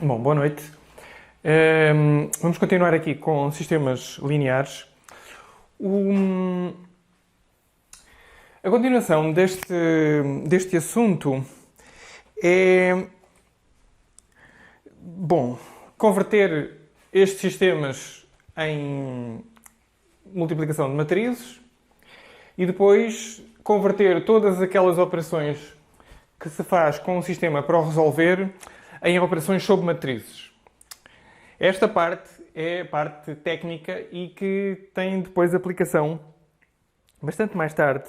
Bom, boa noite. Vamos continuar aqui com sistemas lineares. A continuação deste assunto é, bom, converter estes sistemas em multiplicação de matrizes e depois converter todas aquelas operações que se faz com o sistema para o resolver em operações sobre matrizes. Esta parte é a parte técnica e que tem depois aplicação bastante mais tarde,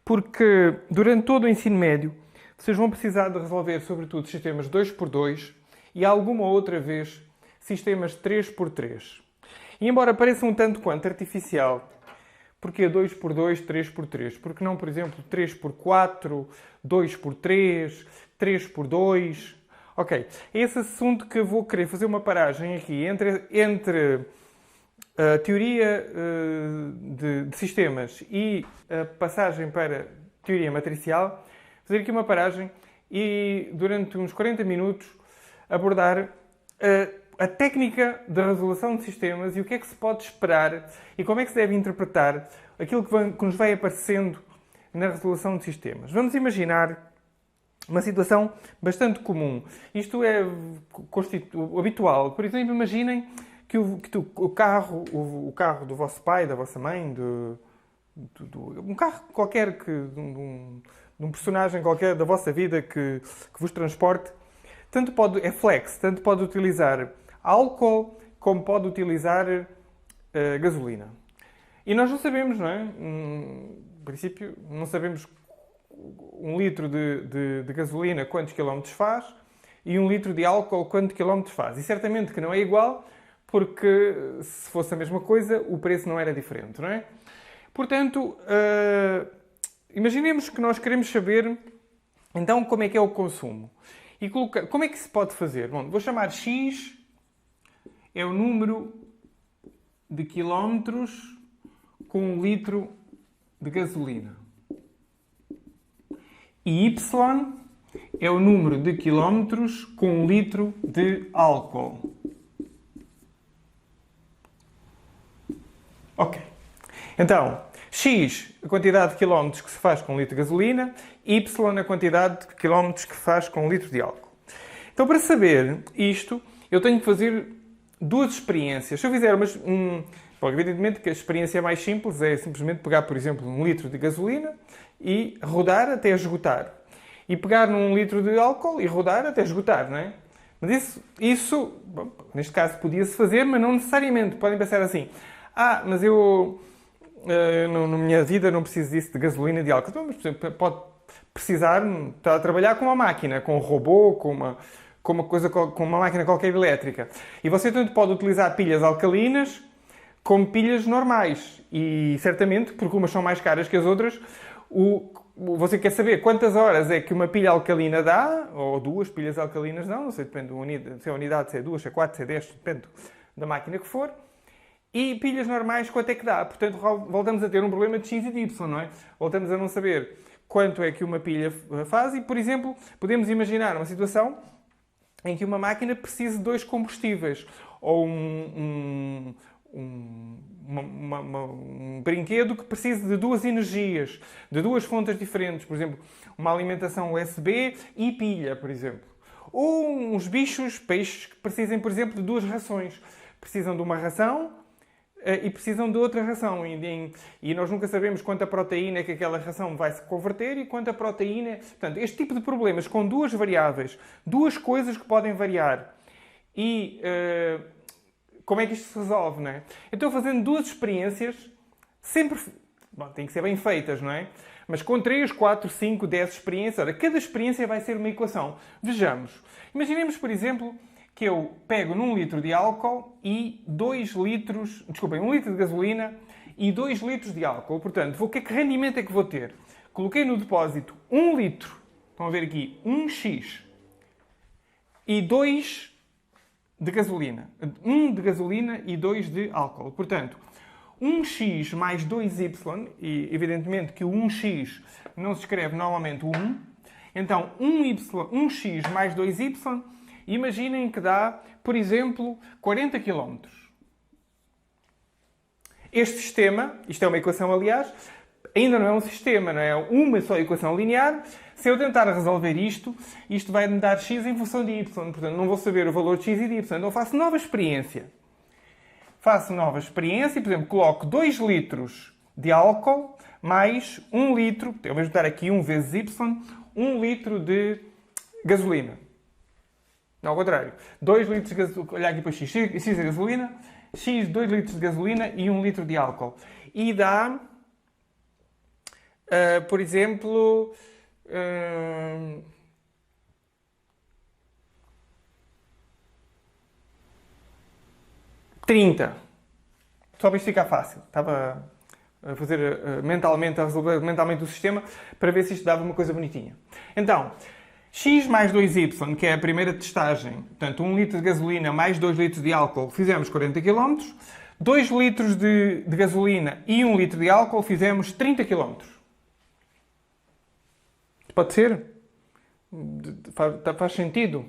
porque durante todo o ensino médio vocês vão precisar de resolver sobretudo sistemas 2x2 e alguma outra vez sistemas 3x3. E embora pareça um tanto quanto artificial, porque 2x2, 3x3? Porque não, por exemplo, 3x4, 2x3, 3x2? Ok, é esse assunto que eu vou querer fazer uma paragem aqui entre a teoria de sistemas e a passagem para teoria matricial. Fazer aqui uma paragem e durante uns 40 minutos abordar a técnica da resolução de sistemas e o que é que se pode esperar e como é que se deve interpretar aquilo que nos vai aparecendo na resolução de sistemas. Vamos imaginar uma situação bastante comum. Isto é habitual. Por exemplo, imaginem que o carro do vosso pai, da vossa mãe, um carro qualquer, de um personagem qualquer da vossa vida que vos transporte, é flex, tanto pode utilizar álcool como pode utilizar gasolina. E nós não sabemos, não é? No princípio, não sabemos 1 litro de gasolina quantos quilómetros faz e 1 litro de álcool quantos quilómetros faz. E certamente que não é igual, porque se fosse a mesma coisa, o preço não era diferente, não é? Portanto, imaginemos que nós queremos saber, então, como é que é o consumo. E como é que se pode fazer? Bom, vou chamar X, é o número de quilómetros com 1 litro de gasolina. E Y é o número de quilómetros com 1 litro de álcool. Ok. Então, X, a quantidade de quilómetros que se faz com 1 litro de gasolina, Y, a quantidade de quilómetros que se faz com 1 litro de álcool. Então, para saber isto, eu tenho que fazer duas experiências. Se eu fizer bom, evidentemente que a experiência mais simples é simplesmente pegar, por exemplo, 1 litro de gasolina e rodar até esgotar. E pegar num 1 litro de álcool e rodar até esgotar, não é? Mas isso bom, neste caso, podia-se fazer, mas não necessariamente. Podem pensar assim, mas eu na minha vida não preciso disso de gasolina e de álcool. Então, mas, por exemplo, pode precisar estar a trabalhar com uma máquina, com um robô, com uma máquina qualquer elétrica. E você tanto pode utilizar pilhas alcalinas como pilhas normais. E certamente, porque umas são mais caras que as outras, você quer saber quantas horas é que uma pilha alcalina dá, ou duas pilhas alcalinas dão, não sei, depende se é unidade, se é 2, se é 4, se é 10, depende da máquina que for. E pilhas normais, quanto é que dá? Portanto, voltamos a ter um problema de X e de Y, não é? Voltamos a não saber quanto é que uma pilha faz e, por exemplo, podemos imaginar uma situação em que uma máquina precise de 2 combustíveis ou um brinquedo que precise de 2 energias, de 2 fontes diferentes. Por exemplo, uma alimentação USB e pilha, por exemplo. Ou uns peixes, que precisem, por exemplo, de 2 rações. Precisam de uma ração e precisam de outra ração. E nós nunca sabemos quanta proteína é que aquela ração vai se converter e quanta proteína... Portanto, este tipo de problemas com 2 variáveis, 2 coisas que podem variar e... como é que isto se resolve, não é? Então, fazendo 2 experiências, sempre... Bom, têm que ser bem feitas, não é? Mas com 3, 4, 5, 10 experiências... Ora, cada experiência vai ser uma equação. Vejamos. Imaginemos, por exemplo, que eu pego num litro de álcool e 2 litros... Desculpem, 1 litro de gasolina e 2 litros de álcool. Portanto, que rendimento é que vou ter? Coloquei no depósito 1 litro. Estão a ver aqui? 1x. E 2... de gasolina. 1 de gasolina e 2 de álcool. Portanto, 1x mais 2y, e evidentemente que o 1x não se escreve normalmente o 1, então 1x mais 2y Imaginem que dá, por exemplo, 40 km. Este sistema, isto é uma equação, aliás, ainda não é um sistema, não é uma só equação linear. Se eu tentar resolver isto, isto vai me dar x em função de y. Portanto, não vou saber o valor de x e de y. Então, faço nova experiência. Faço nova experiência e, por exemplo, coloco 2 litros de álcool mais 1 litro, eu vou juntar aqui 1 vezes y, 1 litro de gasolina. Não, ao contrário. 2 litros de gasolina, olha aqui para x, x de gasolina, x 2 litros de gasolina e 1 litro de álcool. E dá, por exemplo, 30. Só para isto ficar fácil. Estava a fazer mentalmente, a resolver mentalmente o sistema para ver se isto dava uma coisa bonitinha. Então, x mais 2y, que é a primeira testagem, portanto 1 litro de gasolina mais 2 litros de álcool, fizemos 40 km. 2 litros de gasolina e 1 litro de álcool, fizemos 30 km. Pode ser? Faz sentido?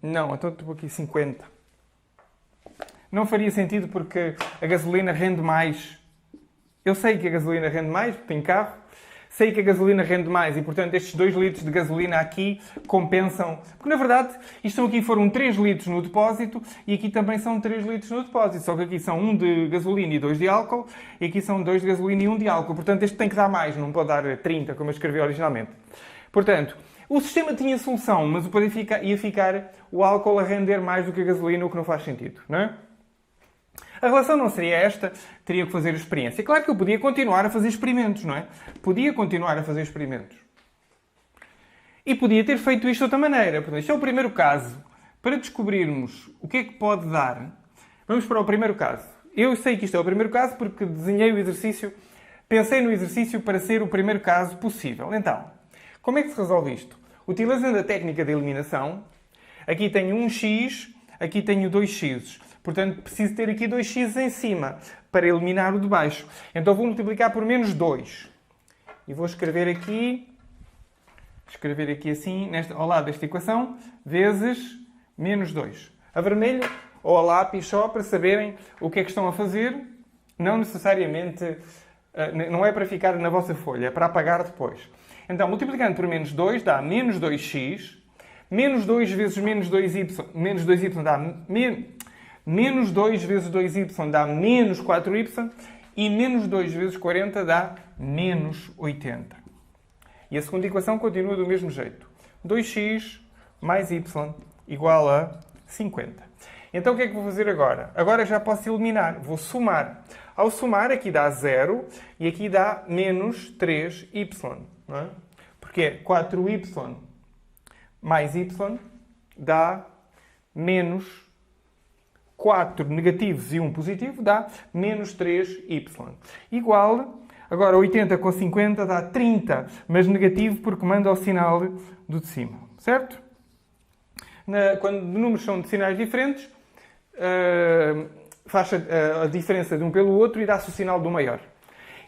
Não, então estou aqui 50. Não faria sentido porque a gasolina rende mais. Eu sei que a gasolina rende mais, porque tenho carro. Sei que a gasolina rende mais e, portanto, estes 2 litros de gasolina aqui compensam. Porque, na verdade, isto aqui foram 3 litros no depósito e aqui também são 3 litros no depósito. Só que aqui são 1 de gasolina e 2 de álcool e aqui são 2 de gasolina e 1 de álcool. Portanto, este tem que dar mais, não pode dar 30, como eu escrevi originalmente. Portanto, o sistema tinha solução, mas ia ficar o álcool a render mais do que a gasolina, o que não faz sentido, não é? A relação não seria esta, teria que fazer experiência. Claro que eu podia continuar a fazer experimentos, não é? Podia continuar a fazer experimentos. E podia ter feito isto de outra maneira. Portanto, este é o primeiro caso. Para descobrirmos o que é que pode dar, vamos para o primeiro caso. Eu sei que isto é o primeiro caso porque desenhei o exercício, pensei no exercício para ser o primeiro caso possível. Então, como é que se resolve isto? Utilizando a técnica de eliminação, aqui tenho 1x, aqui tenho 2x. Portanto, preciso ter aqui 2x em cima para eliminar o de baixo. Então vou multiplicar por menos 2. E vou escrever aqui assim, ao lado desta equação, vezes menos 2. A vermelho ou a lápis só para saberem o que é que estão a fazer. Não necessariamente, não é para ficar na vossa folha, é para apagar depois. Então, multiplicando por menos 2 dá menos 2x. Menos 2 vezes menos 2y, menos 2y dá menos 2 vezes 2y dá menos 4y e menos 2 vezes 40 dá menos 80. E a segunda equação continua do mesmo jeito. 2x mais y igual a 50. Então o que é que vou fazer agora? Agora já posso eliminar. Vou somar. Ao somar, aqui dá 0 e aqui dá menos 3y. Não é? Porque é 4y mais y dá menos 4 negativos e 1 positivo dá menos 3y. Igual, agora 80 com 50 dá 30, mas negativo porque manda o sinal do de cima. Certo? Quando números são de sinais diferentes, faz a diferença de um pelo outro e dá-se o sinal do maior.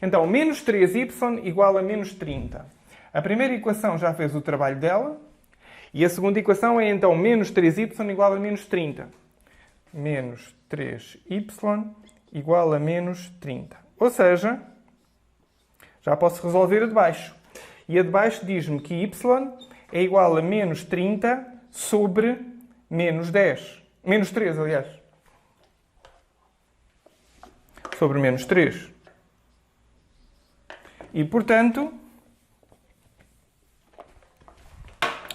Então, menos 3y igual a menos 30. A primeira equação já fez o trabalho dela. E a segunda equação é, então, menos 3y igual a menos 30. Menos 3y igual a menos 30. Ou seja, já posso resolver a de baixo. E a de baixo diz-me que y é igual a menos 30 sobre menos 10. Menos 3, aliás. Sobre menos 3. E, portanto,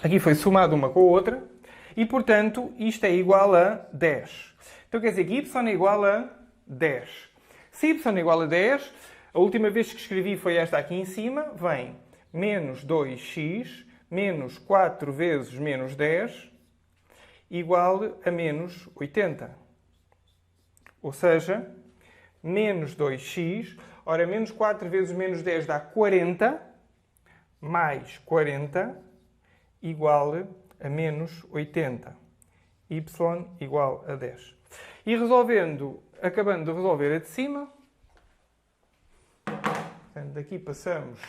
aqui foi somado uma com a outra. E, portanto, isto é igual a 10. Então quer dizer que y é igual a 10. Se y é igual a 10, a última vez que escrevi foi esta aqui em cima, vem menos 2x menos 4 vezes menos 10 igual a menos 80. Ou seja, menos 2x, ora, menos 4 vezes menos 10 dá 40, mais 40 igual a menos 80. Y igual a 10. E acabando de resolver a de cima, portanto, daqui passamos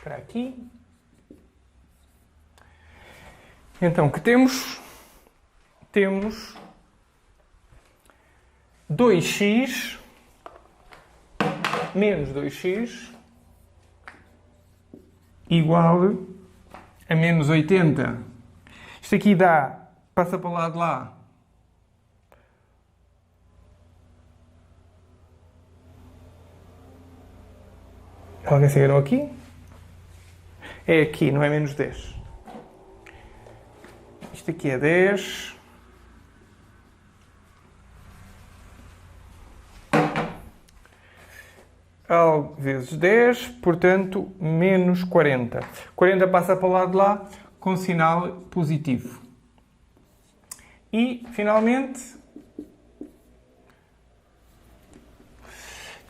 para aqui. Então, o que temos? Temos 2x menos 2x igual a menos 80. Isto aqui dá, passa para o lado de lá. Alguém se enganou aqui? É aqui, não é menos 10. Isto aqui é 10. Vezes 10, portanto, menos 40. 40 passa para o lado de lá com sinal positivo. E, finalmente,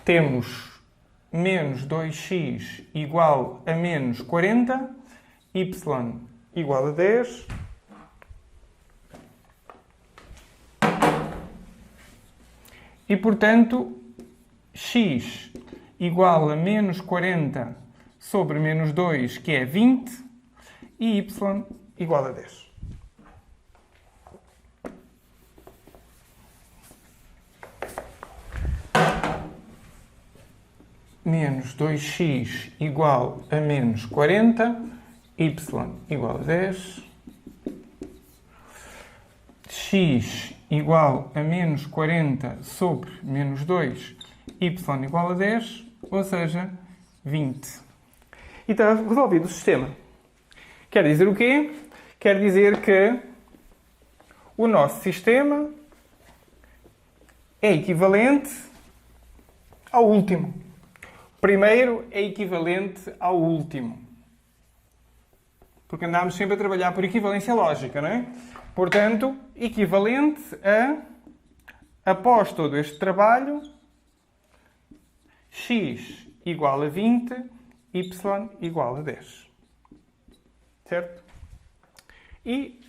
temos menos 2x igual a menos 40, y igual a 10. E, portanto, x igual a menos 40 sobre menos 2, que é 20, e y igual a 10. Menos 2x igual a menos 40, y igual a 10. X igual a menos 40 sobre menos 2, y igual a 10, ou seja, 20. E está resolvido o sistema. Quer dizer o quê? Quer dizer que o nosso sistema é equivalente ao último. O primeiro é equivalente ao último. Porque andámos sempre a trabalhar por equivalência lógica, não é? Portanto, equivalente a, após todo este trabalho, x igual a 20, y igual a 10. Certo? E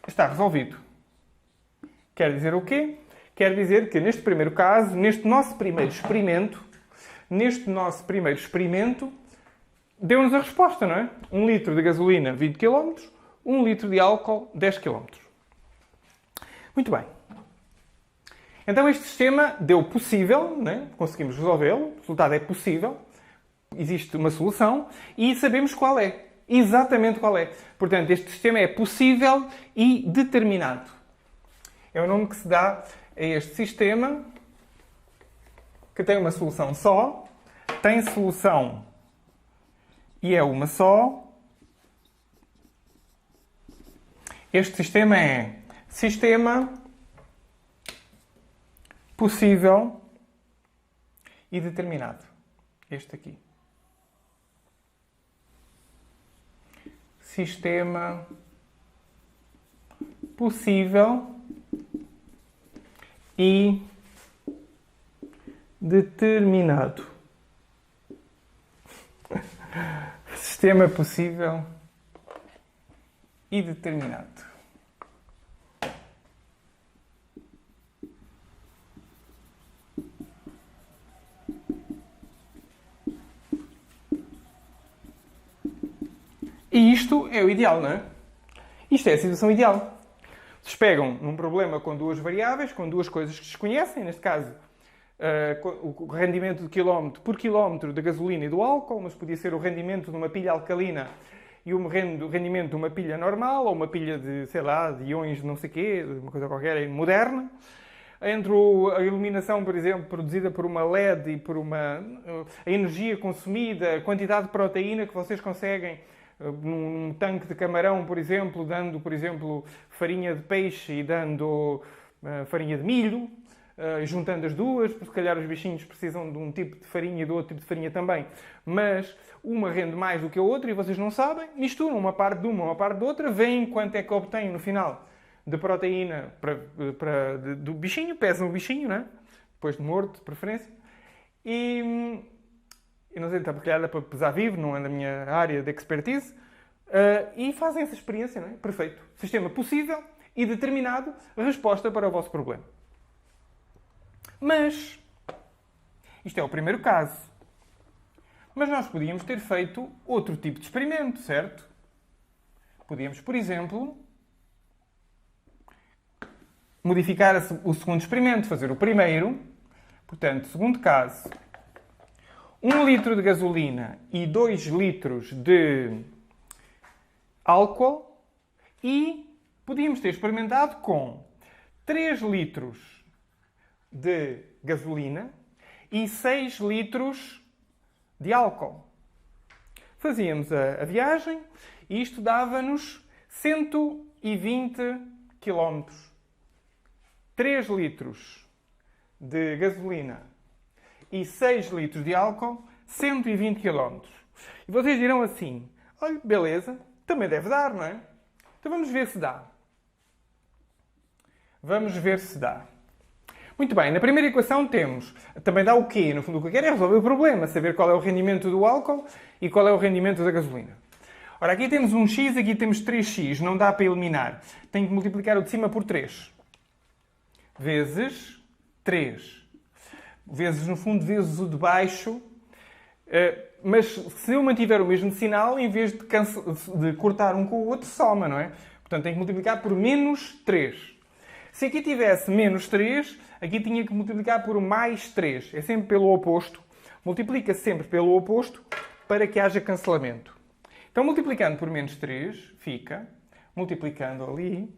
está resolvido. Quer dizer o quê? Quer dizer que neste primeiro caso, neste nosso primeiro experimento, deu-nos a resposta, não é? 1 litro de gasolina, 20 km, 1 litro de álcool, 10 km. Muito bem. Então este sistema deu possível, não é? Conseguimos resolvê-lo, o resultado é possível, existe uma solução e sabemos qual é, exatamente qual é. Portanto, este sistema é possível e determinado. É o nome que se dá a este sistema, que tem uma solução só, tem solução e é uma só. Este sistema é sistema possível e determinado. Este aqui. Sistema possível e determinado. Sistema possível e determinado. E isto é o ideal, não é? Isto é a situação ideal. Vocês pegam num problema com duas variáveis, com duas coisas que desconhecem, neste caso, o rendimento de quilómetro por quilómetro da gasolina e do álcool, mas podia ser o rendimento de uma pilha alcalina e o rendimento de uma pilha normal, ou uma pilha de, sei lá, de íons de não sei quê, uma coisa qualquer moderna. Entre a iluminação, por exemplo, produzida por uma LED e por a energia consumida, a quantidade de proteína que vocês conseguem num tanque de camarão, por exemplo, dando, por exemplo, farinha de peixe e dando farinha de milho, juntando as duas, porque se calhar os bichinhos precisam de um tipo de farinha e do outro tipo de farinha também, mas uma rende mais do que a outra e vocês não sabem, misturam uma parte de uma parte de outra, veem quanto é que obtêm no final de proteína do bichinho, pesam o bichinho, né? Depois de morto, de preferência, e eu não sei, está calhar para pesar vivo, não é da minha área de expertise, e fazem essa experiência, não é? Perfeito. Sistema possível e determinado, resposta para o vosso problema. Mas, isto é o primeiro caso. Mas nós podíamos ter feito outro tipo de experimento, certo? Podíamos, por exemplo, modificar o segundo experimento, fazer o primeiro. Portanto, segundo caso, 1 litro de gasolina e 2 litros de álcool, e podíamos ter experimentado com 3 litros de gasolina e 6 litros de álcool. Fazíamos a viagem e isto dava-nos 120 km. 3 litros de gasolina e 6 litros de álcool, 120 km. E vocês dirão assim, olha, beleza, também deve dar, não é? Então vamos ver se dá. Vamos ver se dá. Muito bem, na primeira equação temos, também dá o quê? No fundo o que eu quero é resolver o problema, saber qual é o rendimento do álcool e qual é o rendimento da gasolina. Ora, aqui temos um x, aqui temos 3x, não dá para eliminar. Tenho que multiplicar o de cima por 3. Vezes 3. Vezes, no fundo, vezes o de baixo. Mas se eu mantiver o mesmo sinal, em vez de cortar um com o outro, soma, não é? Portanto, tenho que multiplicar por menos 3. Se aqui tivesse menos 3, aqui tinha que multiplicar por mais 3. É sempre pelo oposto. Multiplica sempre pelo oposto para que haja cancelamento. Então, multiplicando por menos 3, fica, multiplicando ali,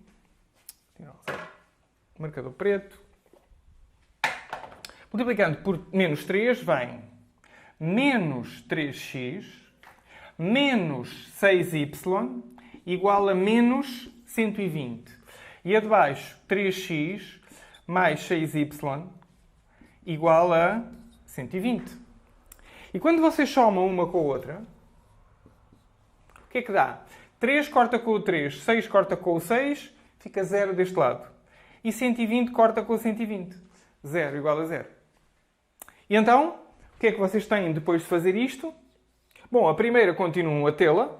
marcador preto, multiplicando por menos 3, vem menos 3x menos 6y igual a menos 120. E a de baixo, 3x mais 6y igual a 120. E quando vocês somam uma com a outra, o que é que dá? 3 corta com o 3, 6 corta com o 6, fica 0 deste lado. E 120 corta com o 120. 0 igual a 0. E então, o que é que vocês têm depois de fazer isto? Bom, a primeira continuam a tê-la.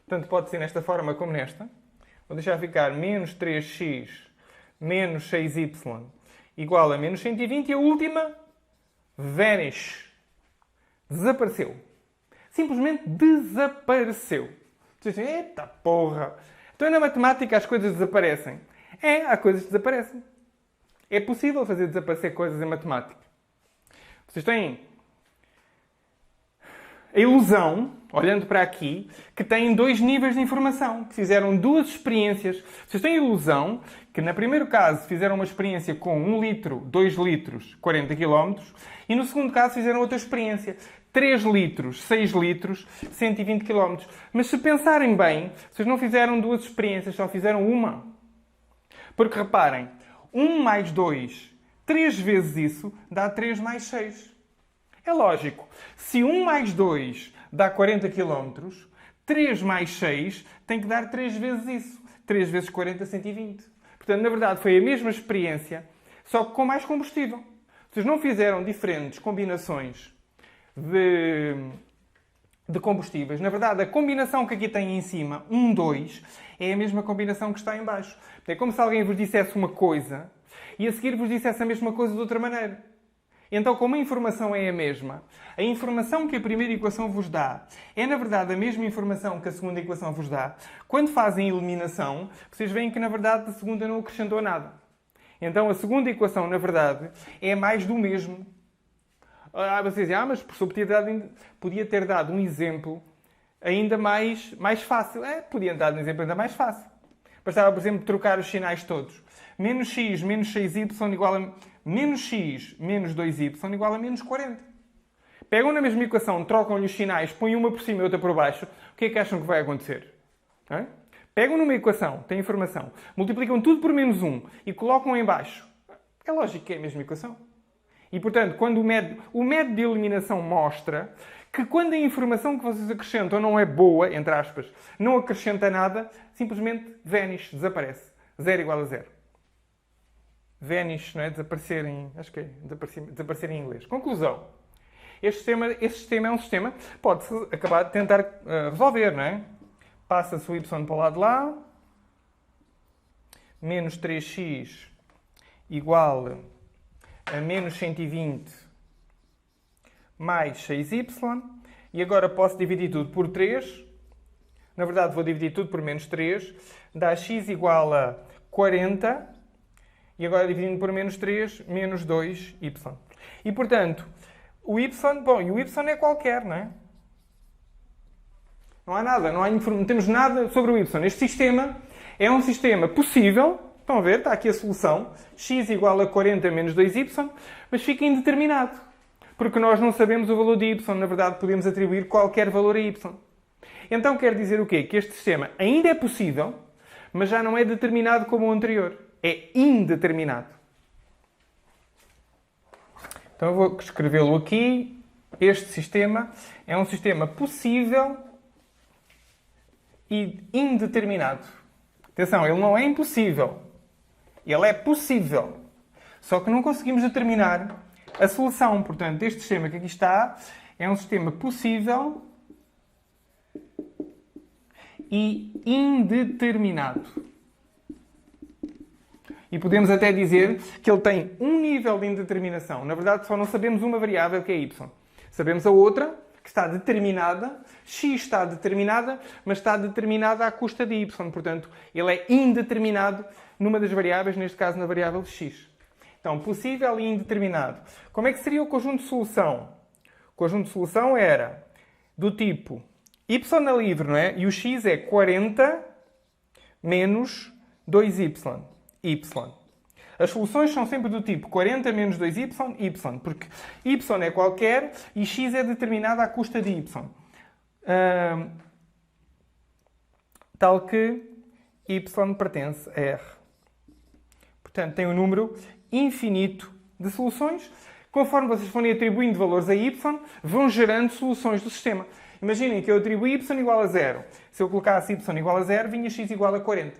Tanto pode ser nesta forma como nesta. Vou deixar ficar menos 3x menos 6y igual a menos 120. E a última, vanish. Desapareceu. Simplesmente desapareceu. Vocês dizem, eita porra! Então na matemática as coisas desaparecem. Há coisas que desaparecem. É possível fazer desaparecer coisas em matemática. Vocês têm a ilusão, olhando para aqui, que têm 2 níveis de informação, que fizeram 2 experiências. Vocês têm a ilusão que, no primeiro caso, fizeram uma experiência com 1 litro, 2 litros, 40 km, e no segundo caso fizeram outra experiência, 3 litros, 6 litros, 120 km. Mas se pensarem bem, vocês não fizeram 2 experiências, só fizeram uma. Porque, reparem, 1 mais 2, 3 vezes isso, dá 3 mais 6. É lógico. Se 1 mais 2 dá 40 km, 3 mais 6 tem que dar 3 vezes isso. 3 vezes 40, 120. Portanto, na verdade, foi a mesma experiência, só que com mais combustível. Vocês não fizeram diferentes combinações de combustíveis. Na verdade, a combinação que aqui tem em cima, 1, 2, é a mesma combinação que está em baixo. É como se alguém vos dissesse uma coisa e a seguir vos dissesse a mesma coisa de outra maneira. Então, como a informação é a mesma, a informação que a primeira equação vos dá é, na verdade, a mesma informação que a segunda equação vos dá. Quando fazem eliminação, vocês veem que, na verdade, a segunda não acrescentou nada. Então, a segunda equação, na verdade, é mais do mesmo. Vocês dizem, mas o professor podia ter dado um exemplo ainda mais fácil. Podia ter dado um exemplo ainda mais fácil. Bastava, por exemplo, trocar os sinais todos. Menos x menos 6y igual a menos x menos 2y igual a menos 40. Pegam na mesma equação, trocam-lhe os sinais, põem uma por cima e outra por baixo. O que é que acham que vai acontecer? Pegam numa equação, tem informação, multiplicam tudo por menos 1 e colocam em baixo. É lógico que é a mesma equação. E, portanto, quando o método de eliminação mostra que quando a informação que vocês acrescentam não é boa, entre aspas, não acrescenta nada, simplesmente vanish, desaparece. 0 igual a 0. Vanish, não é? Desaparecer em... Acho que é desaparecer em inglês. Conclusão. Este sistema é um sistema que pode-se acabar de tentar resolver, não é? Passa-se o y para o lado de lá. Menos 3x igual a menos 120 mais 6y. E agora posso dividir tudo por 3. Na verdade, vou dividir tudo por menos 3. Dá x igual a 40. E agora, dividindo por menos 3, menos 2y. E, portanto, o y... Bom, e o y é qualquer, não é? Não há nada. Não temos nada sobre o y. Este sistema é um sistema possível. Estão a ver? Está aqui a solução. X igual a 40 menos 2y. Mas fica indeterminado. Porque nós não sabemos o valor de y. Na verdade, podemos atribuir qualquer valor a y. Então, quer dizer o quê? Que este sistema ainda é possível, mas já não é determinado como o anterior. É indeterminado. Então, eu vou escrevê-lo aqui. Este sistema é um sistema possível e indeterminado. Atenção, ele não é impossível. Ele é possível. Só que não conseguimos determinar a solução. Portanto, este sistema que aqui está é um sistema possível e indeterminado. E podemos até dizer que ele tem um nível de indeterminação. Na verdade, só não sabemos uma variável, que é y. Sabemos a outra, que está determinada. X está determinada, mas está determinada à custa de y. Portanto, ele é indeterminado numa das variáveis, neste caso na variável x. Então, possível e indeterminado. Como é que seria o conjunto de solução? O conjunto de solução era do tipo y é livre, não é? E o x é 40 menos 2y. As soluções são sempre do tipo 40 menos 2y, y. Porque y é qualquer e x é determinado à custa de y. Tal que y pertence a R. Portanto, tem um número infinito de soluções. Conforme vocês forem atribuindo valores a y, vão gerando soluções do sistema. Imaginem que eu atribuo y igual a 0. Se eu colocasse y igual a 0, vinha x igual a 40.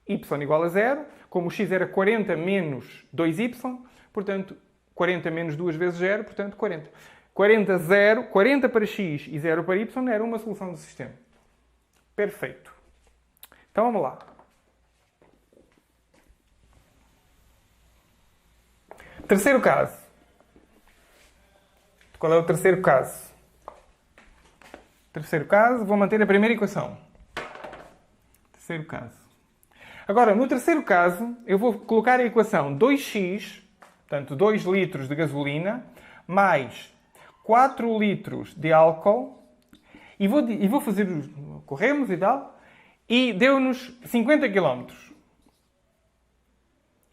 Y igual a 0, como o x era 40 menos 2y, portanto, 40 menos 2 vezes 0, portanto, 40. 40, 0, 40 para x e 0 para y era uma solução do sistema. Perfeito. Então, vamos lá. Terceiro caso. Qual é o terceiro caso? Terceiro caso, vou manter a primeira equação. Terceiro caso. Agora, no terceiro caso, eu vou colocar a equação 2x, portanto, 2 litros de gasolina, mais 4 litros de álcool, e vou fazer, corremos e tal, e deu-nos 50 km.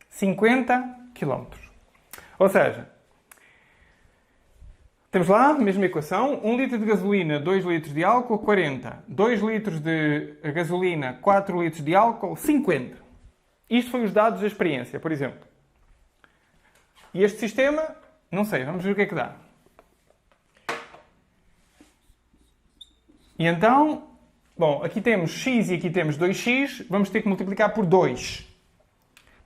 50 km. Ou seja, temos lá a mesma equação, 1 litro de gasolina, 2 litros de álcool, 40. 2 litros de gasolina, 4 litros de álcool, 50. Isto foi os dados da experiência, por exemplo. E este sistema, não sei, vamos ver o que é que dá. E então, bom, aqui temos x e aqui temos 2x, vamos ter que multiplicar por 2.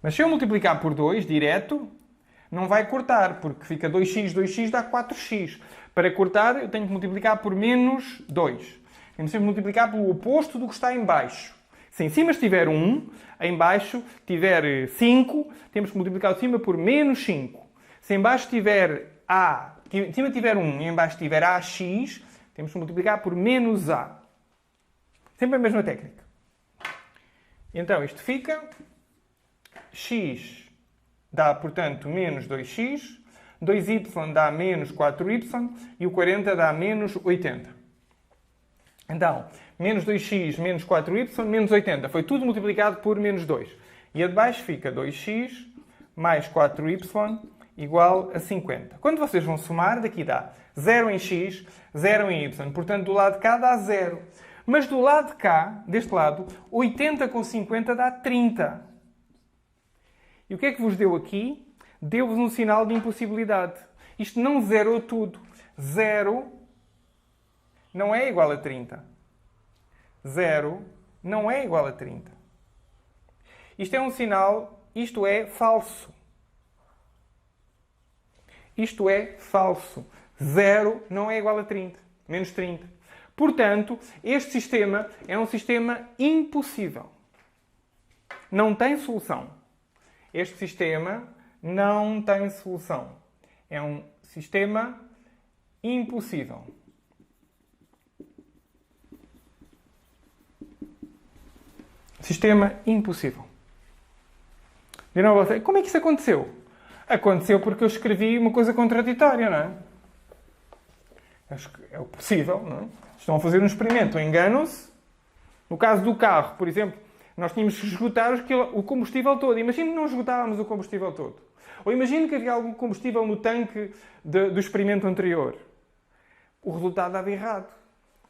Mas se eu multiplicar por 2, direto, não vai cortar, porque fica 2x, 2x dá 4x. Para cortar, eu tenho que multiplicar por menos 2. Temos sempre que multiplicar pelo oposto do que está em baixo. Se em cima estiver 1, em baixo tiver 5, temos que multiplicar de cima por menos 5. Se em baixo tiver a, em cima tiver 1 e em baixo tiver ax, temos que multiplicar por menos a. Sempre a mesma técnica. Então, isto fica x dá, portanto, menos 2x, 2y dá menos 4y e o 40 dá menos 80. Então, menos 2x, menos 4y, menos 80. Foi tudo multiplicado por menos 2. E a de baixo fica 2x mais 4y igual a 50. Quando vocês vão somar, daqui dá 0 em x, 0 em y. Portanto, do lado de cá dá 0. Mas do lado de cá, deste lado, 80 com 50 dá 30. E o que é que vos deu aqui? Deu-vos um sinal de impossibilidade. Isto não zerou tudo. 0 não é igual a 30. 0 não é igual a 30. Isto é um sinal, isto é falso. Isto é falso. 0 não é igual a 30. Menos 30. Portanto, este sistema é um sistema impossível. Não tem solução. Este sistema não tem solução. É um sistema impossível. Sistema impossível. Dirão a você, como é que isso aconteceu? Aconteceu porque eu escrevi uma coisa contraditória, não é? É o possível, não é? Estão a fazer um experimento, enganam-se. No caso do carro, por exemplo, nós tínhamos que esgotar o combustível todo. Imagine que não esgotávamos o combustível todo. Ou imagine que havia algum combustível no tanque do experimento anterior. O resultado dava errado.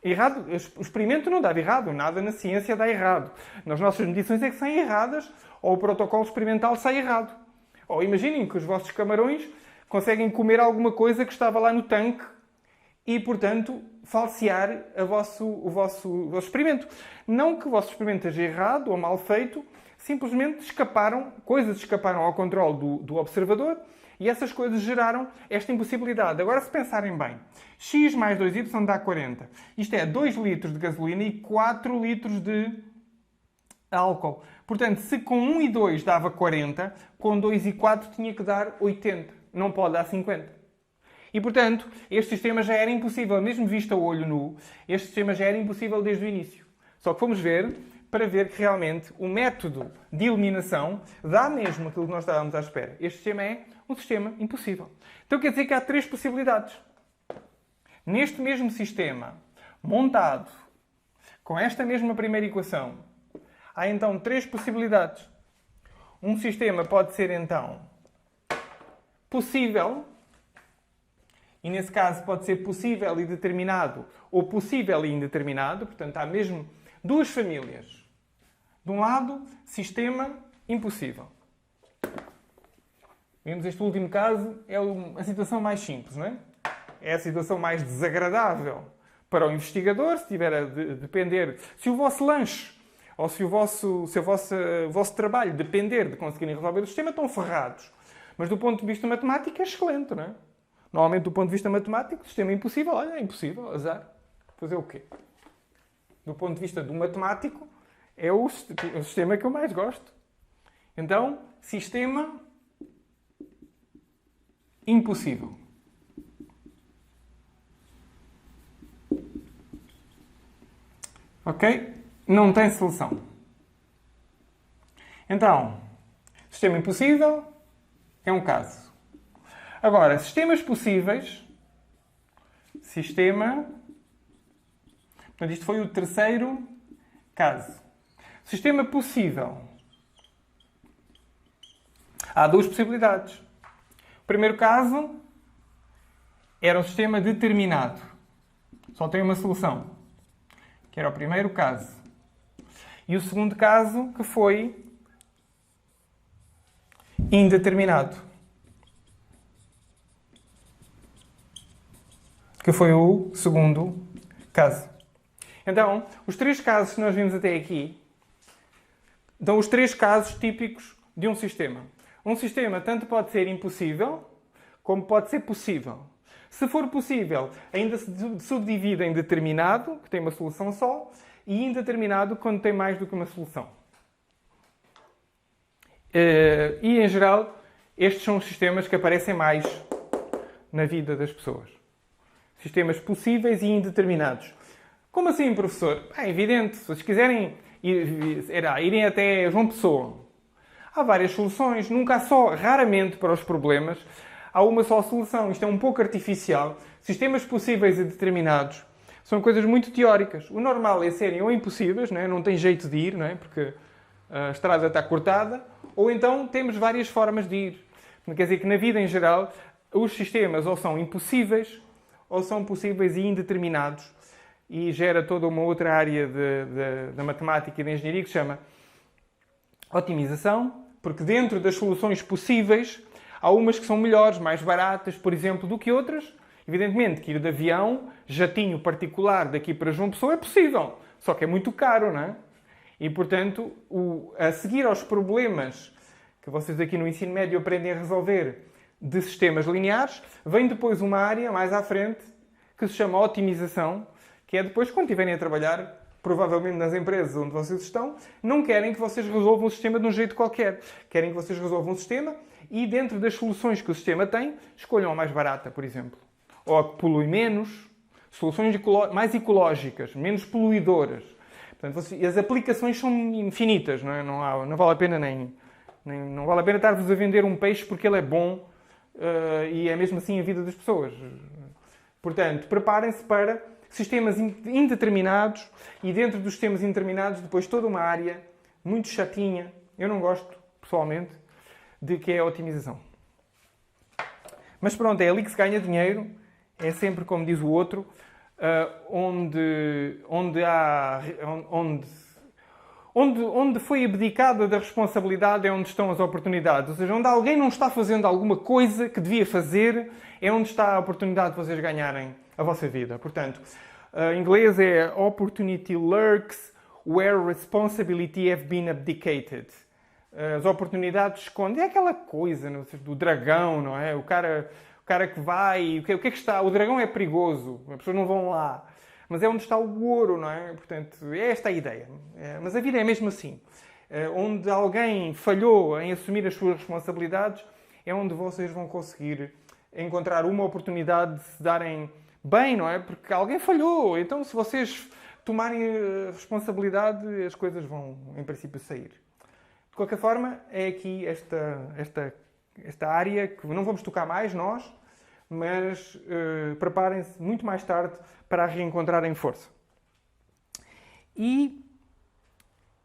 Errado, o experimento não dava errado. Nada na ciência dá errado. Nas nossas medições é que saem erradas, ou o protocolo experimental sai errado. Ou imaginem que os vossos camarões conseguem comer alguma coisa que estava lá no tanque e, portanto, falsear o vosso experimento. Não que o vosso experimento esteja errado ou mal feito, simplesmente coisas escaparam ao controle do observador e essas coisas geraram esta impossibilidade. Agora, se pensarem bem, x mais 2y dá 40. Isto é 2 litros de gasolina e 4 litros de álcool. Portanto, se com 1 e 2 dava 40, com 2 e 4 tinha que dar 80. Não pode dar 50. E, portanto, este sistema já era impossível, mesmo visto a olho nu, este sistema já era impossível desde o início. Só que fomos ver, para ver que realmente o método de eliminação dá mesmo aquilo que nós estávamos à espera. Este sistema é um sistema impossível. Então quer dizer que há 3 possibilidades. Neste mesmo sistema, montado com esta mesma primeira equação, há então 3 possibilidades. Um sistema pode ser então possível, e nesse caso pode ser possível e determinado ou possível e indeterminado, portanto há mesmo 2 famílias. De um lado, sistema impossível. Vemos este último caso, é a situação mais simples, não é? É a situação mais desagradável para o investigador, se tiver a depender, se o vosso lanche ou se o vosso trabalho depender de conseguirem resolver o sistema, estão ferrados. Mas do ponto de vista matemático é excelente, não é? Normalmente, do ponto de vista matemático, o sistema é impossível. Olha, é impossível, azar. Fazer o quê? Do ponto de vista do matemático, é o sistema que eu mais gosto. Então, sistema impossível. Ok? Não tem solução. Então, sistema impossível é um caso. Agora, sistemas possíveis. Portanto, isto foi o terceiro caso. Sistema possível. Há 2 possibilidades. O primeiro caso era um sistema determinado. Só tem uma solução. Que era o primeiro caso. E o segundo caso, que foi indeterminado. Que foi o segundo caso. Então, os 3 casos que nós vimos até aqui dão os 3 casos típicos de um sistema. Um sistema tanto pode ser impossível, como pode ser possível. Se for possível, ainda se subdivide em determinado, que tem uma solução só, e indeterminado, quando tem mais do que uma solução. E, em geral, estes são os sistemas que aparecem mais na vida das pessoas. Sistemas possíveis e indeterminados. Como assim, professor? É evidente. Se vocês quiserem irem até João Pessoa, há várias soluções. Nunca há só, raramente, para os problemas, há uma só solução. Isto é um pouco artificial. Sistemas possíveis e determinados são coisas muito teóricas. O normal é serem ou impossíveis, não é? Não tem jeito de ir, não é? Porque a estrada está cortada, ou então temos várias formas de ir. Quer dizer que na vida em geral, os sistemas ou são impossíveis, ou são possíveis e indeterminados, e gera toda uma outra área da matemática e da engenharia que se chama otimização, porque dentro das soluções possíveis há umas que são melhores, mais baratas, por exemplo, do que outras. Evidentemente que ir de avião, jatinho particular daqui para João Pessoa é possível, só que é muito caro, não é? E, portanto, a seguir aos problemas que vocês aqui no ensino médio aprendem a resolver de sistemas lineares, vem depois uma área mais à frente que se chama otimização, que é depois, quando estiverem a trabalhar, provavelmente nas empresas onde vocês estão, não querem que vocês resolvam o sistema de um jeito qualquer. Querem que vocês resolvam o sistema e, dentro das soluções que o sistema tem, escolham a mais barata, por exemplo. Ou a que polui menos, soluções mais ecológicas, menos poluidoras. Portanto, as aplicações são infinitas, não é? Não vale a pena não vale a pena estar-vos a vender um peixe porque ele é bom e é mesmo assim a vida das pessoas. Portanto, preparem-se para sistemas indeterminados e dentro dos sistemas indeterminados depois toda uma área muito chatinha, eu não gosto, pessoalmente, de que é a otimização. Mas pronto, é ali que se ganha dinheiro, é sempre, como diz o outro, onde foi abdicada da responsabilidade é onde estão as oportunidades. Ou seja, onde alguém não está fazendo alguma coisa que devia fazer, é onde está a oportunidade de vocês ganharem a vossa vida. Portanto, em inglês é opportunity lurks where responsibility have been abdicated. As oportunidades escondem. É aquela coisa do dragão, não é? O cara que vai... O que é que está? O dragão é perigoso. As pessoas não vão lá. Mas é onde está o ouro, não é? Portanto, é esta a ideia. Mas a vida é mesmo assim. Onde alguém falhou em assumir as suas responsabilidades, é onde vocês vão conseguir encontrar uma oportunidade de se darem bem, não é? Porque alguém falhou. Então, se vocês tomarem a responsabilidade, as coisas vão, em princípio, sair. De qualquer forma, é aqui esta área que não vamos tocar mais, nós, mas preparem-se muito mais tarde para a reencontrarem força. E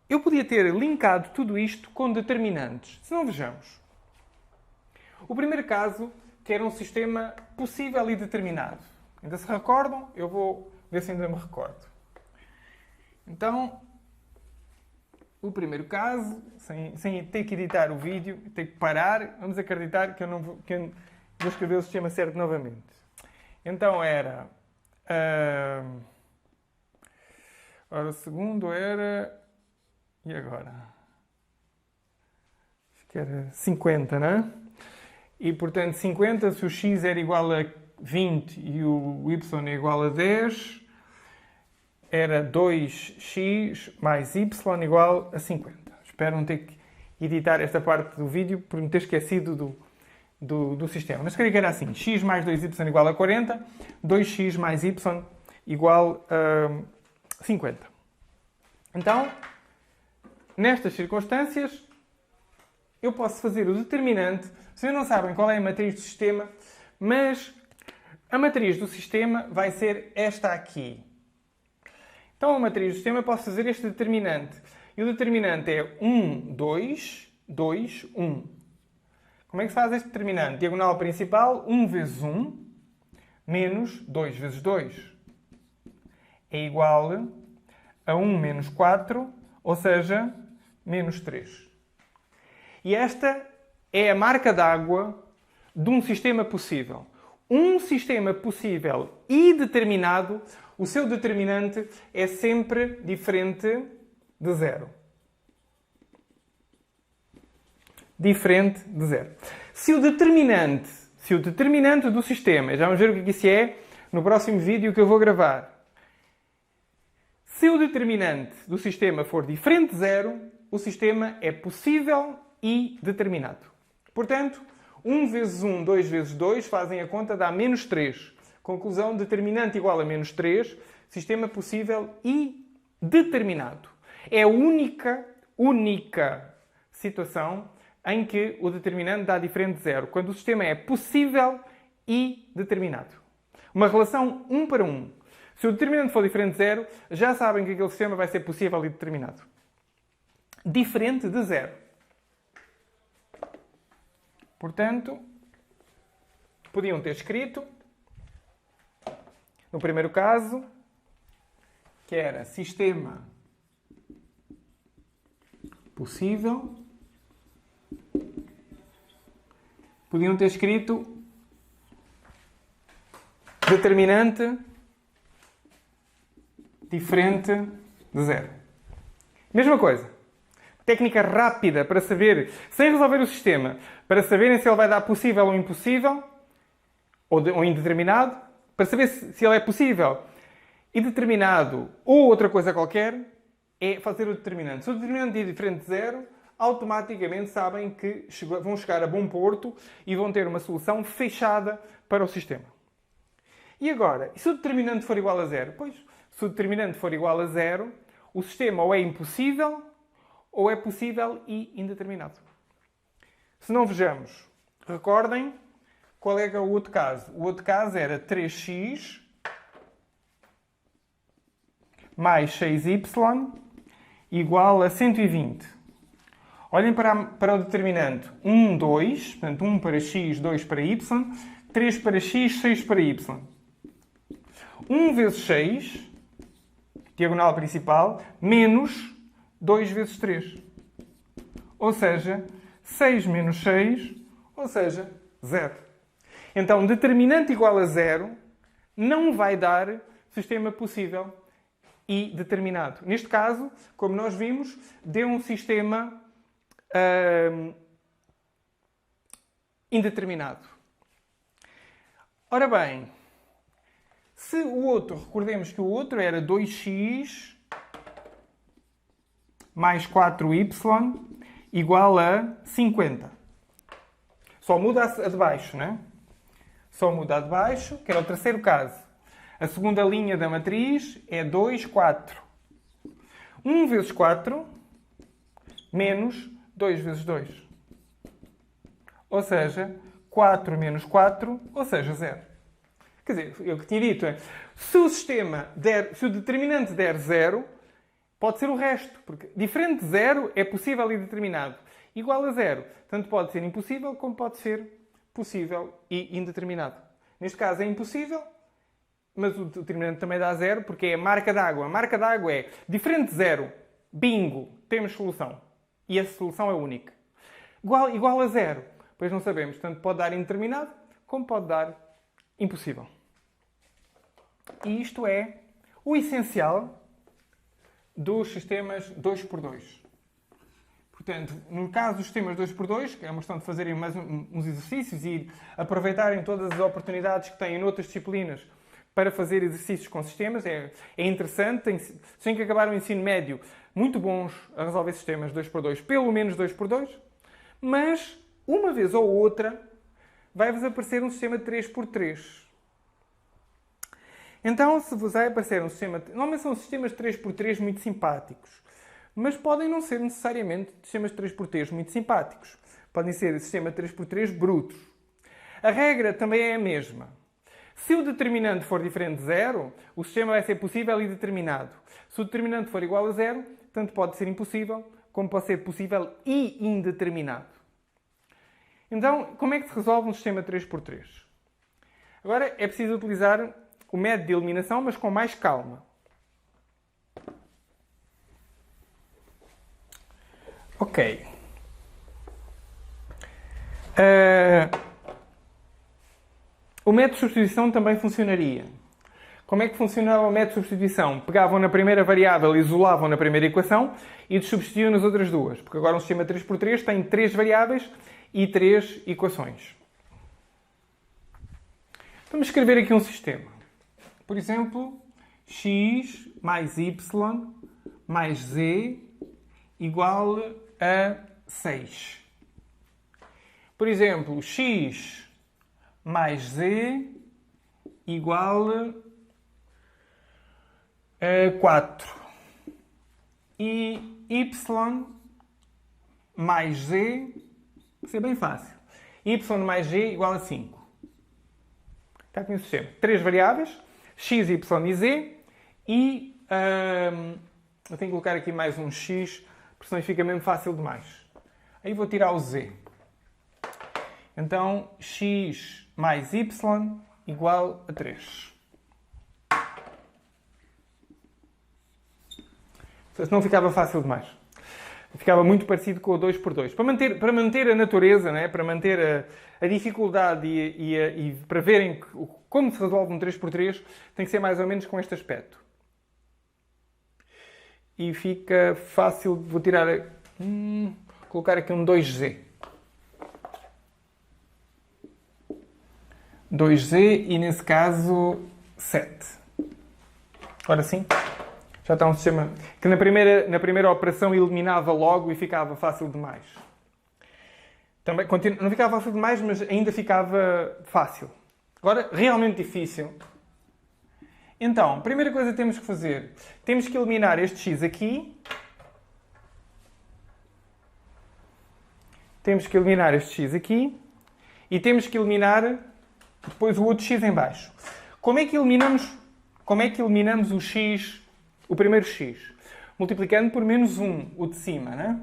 eu podia ter linkado tudo isto com determinantes. Se não, vejamos. O primeiro caso, que era um sistema possível e determinado. Ainda se recordam? Eu vou ver se ainda me recordo. Então, o primeiro caso, sem ter que editar o vídeo, ter que parar, vamos acreditar que eu vou escrever o sistema certo novamente. Então era... ora, o segundo era... E agora? Acho que era 50, não é? E, portanto, 50, se o x era igual a 20 e o y é igual a 10, era 2x mais y igual a 50. Espero não ter que editar esta parte do vídeo por me ter esquecido do sistema. Mas queria que era assim. X mais 2y igual a 40. 2x mais y igual a 50. Então, nestas circunstâncias, eu posso fazer o determinante. Vocês não sabem qual é a matriz do sistema, mas a matriz do sistema vai ser esta aqui. Então, a matriz do sistema, eu posso fazer este determinante. E o determinante é 1, 2, 2, 1. Como é que se faz este determinante? Diagonal principal, 1 vezes 1, menos 2 vezes 2. É igual a 1 menos 4, ou seja, menos 3. E esta é a marca d'água de um sistema possível. Um sistema possível e determinado, o seu determinante é sempre diferente de zero. Diferente de zero. Se o determinante do sistema, já vamos ver o que isso é no próximo vídeo que eu vou gravar. Se o determinante do sistema for diferente de zero, o sistema é possível e determinado. Portanto, 1 vezes 1, 2 vezes 2 fazem a conta, dá menos 3. Conclusão, determinante igual a menos 3, sistema possível e determinado. É a única situação em que o determinante dá diferente de zero, quando o sistema é possível e determinado. Uma relação 1 para 1. Se o determinante for diferente de zero, já sabem que aquele sistema vai ser possível e determinado. Diferente de zero. Portanto, podiam ter escrito, no primeiro caso, que era sistema possível. Podiam ter escrito determinante diferente de zero. Mesma coisa. Técnica rápida para saber, sem resolver o sistema, para saberem se ele vai dar possível ou impossível, ou indeterminado, para saber se ele é possível e determinado ou outra coisa qualquer, é fazer o determinante. Se o determinante é diferente de zero, automaticamente sabem que vão chegar a bom porto e vão ter uma solução fechada para o sistema. E agora, e se o determinante for igual a zero? Pois, se o determinante for igual a zero, o sistema ou é impossível ou é possível e indeterminado. Se não vejamos, recordem qual é que é o outro caso. O outro caso era 3x mais 6y igual a 120. Olhem para o determinante 1, 2, portanto 1 para x, 2 para y, 3 para x, 6 para y. 1 vezes 6, diagonal principal, menos 2 vezes 3. Ou seja, 6 menos 6, ou seja, 0. Então, determinante igual a 0 não vai dar sistema possível e determinado. Neste caso, como nós vimos, deu um sistema indeterminado. Ora bem, se o outro, recordemos que o outro era 2x mais 4y igual a 50. Só muda a de baixo, não é? Só muda a de baixo, que era o terceiro caso. A segunda linha da matriz é 2, 4. 1 vezes 4 menos 2 vezes 2. Ou seja, 4 menos 4, ou seja, 0. Quer dizer, eu que tinha dito é, se o determinante der 0, pode ser o resto, porque diferente de 0 é possível e determinado. Igual a 0, tanto pode ser impossível como pode ser possível e indeterminado. Neste caso é impossível, mas o determinante também dá 0, porque é a marca d'água. A marca d'água é diferente de 0, bingo, temos solução. E essa solução é única. Igual a 0, pois não sabemos, tanto pode dar indeterminado, como pode dar impossível. E isto é o essencial dos sistemas 2x2. Portanto, no caso dos sistemas 2x2, que é uma questão de fazerem mais uns exercícios e aproveitarem todas as oportunidades que têm noutras disciplinas para fazer exercícios com sistemas, é interessante. Têm que acabar o ensino médio muito bons a resolver sistemas 2x2, pelo menos 2x2, mas uma vez ou outra vai-vos aparecer um sistema 3x3. Então, se vos vai aparecer um sistema... Normalmente são sistemas 3x3 muito simpáticos, mas podem não ser necessariamente sistemas 3x3 muito simpáticos. Podem ser sistemas 3x3 brutos. A regra também é a mesma. Se o determinante for diferente de 0, o sistema vai ser possível e determinado. Se o determinante for igual a 0, tanto pode ser impossível, como pode ser possível e indeterminado. Então, como é que se resolve um sistema 3x3? Agora, é preciso utilizar o método de eliminação, mas com mais calma. Ok. O método de substituição também funcionaria. Como é que funcionava o método de substituição? Pegavam na primeira variável, isolavam na primeira equação e substituíam nas outras duas. Porque agora um sistema 3x3 tem 3 variáveis e 3 equações. Vamos escrever aqui um sistema. Por exemplo, x mais y mais z igual a 6. Por exemplo, x mais z igual a 4. E y mais z, vai ser bem fácil. Y mais g igual a 5. Está aqui no sistema. 3 variáveis, x, y e z. E eu tenho que colocar aqui mais um x, porque senão fica mesmo fácil demais. Aí vou tirar o z. Então, x mais y igual a 3. Senão ficava fácil demais. Ficava muito parecido com o 2x2. Para manter a natureza, né? Para manter a dificuldade e para verem como se resolve um 3x3, tem que ser mais ou menos com este aspecto. E fica fácil, vou tirar, colocar aqui um 2z. 2z e nesse caso 7. Agora sim, já está um sistema que na primeira operação eliminava logo e ficava fácil demais. Também, não ficava fácil demais, mas ainda ficava fácil. Agora, realmente difícil Então, a primeira coisa que temos que fazer, temos que eliminar este x aqui. Temos que eliminar este x aqui. E temos que eliminar depois o outro x em baixo. Como é que eliminamos o x, o primeiro x? Multiplicando por menos 1, o de cima, né?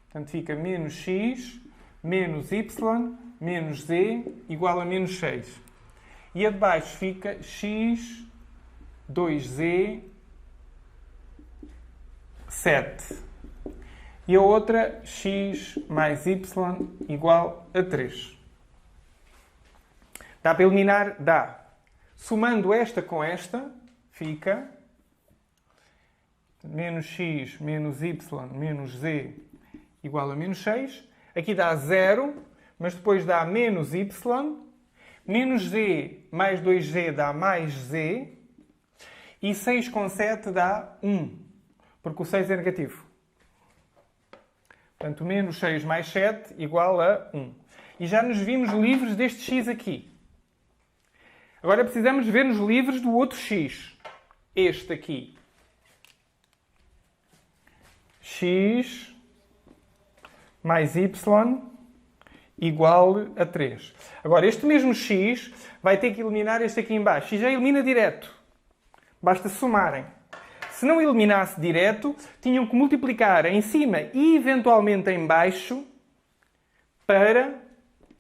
Portanto, fica menos x, menos y, menos z, igual a menos 6. E a de baixo fica x, 2z, 7. E a outra, x mais y, igual a 3. Dá para eliminar? Dá. Somando esta com esta, fica menos x, menos y, menos z, igual a menos 6. Aqui dá 0, mas depois dá menos y. Menos z mais 2z dá mais z. E 6 com 7 dá 1, porque o 6 é negativo. Portanto, menos 6 mais 7 igual a 1. E já nos vimos livres deste x aqui. Agora precisamos ver-nos livres do outro x. Este aqui. X mais y igual a 3. Agora, este mesmo x vai ter que eliminar este aqui em baixo. E já elimina direto. Basta somarem. Se não eliminasse direto, tinham que multiplicar em cima e eventualmente em baixo para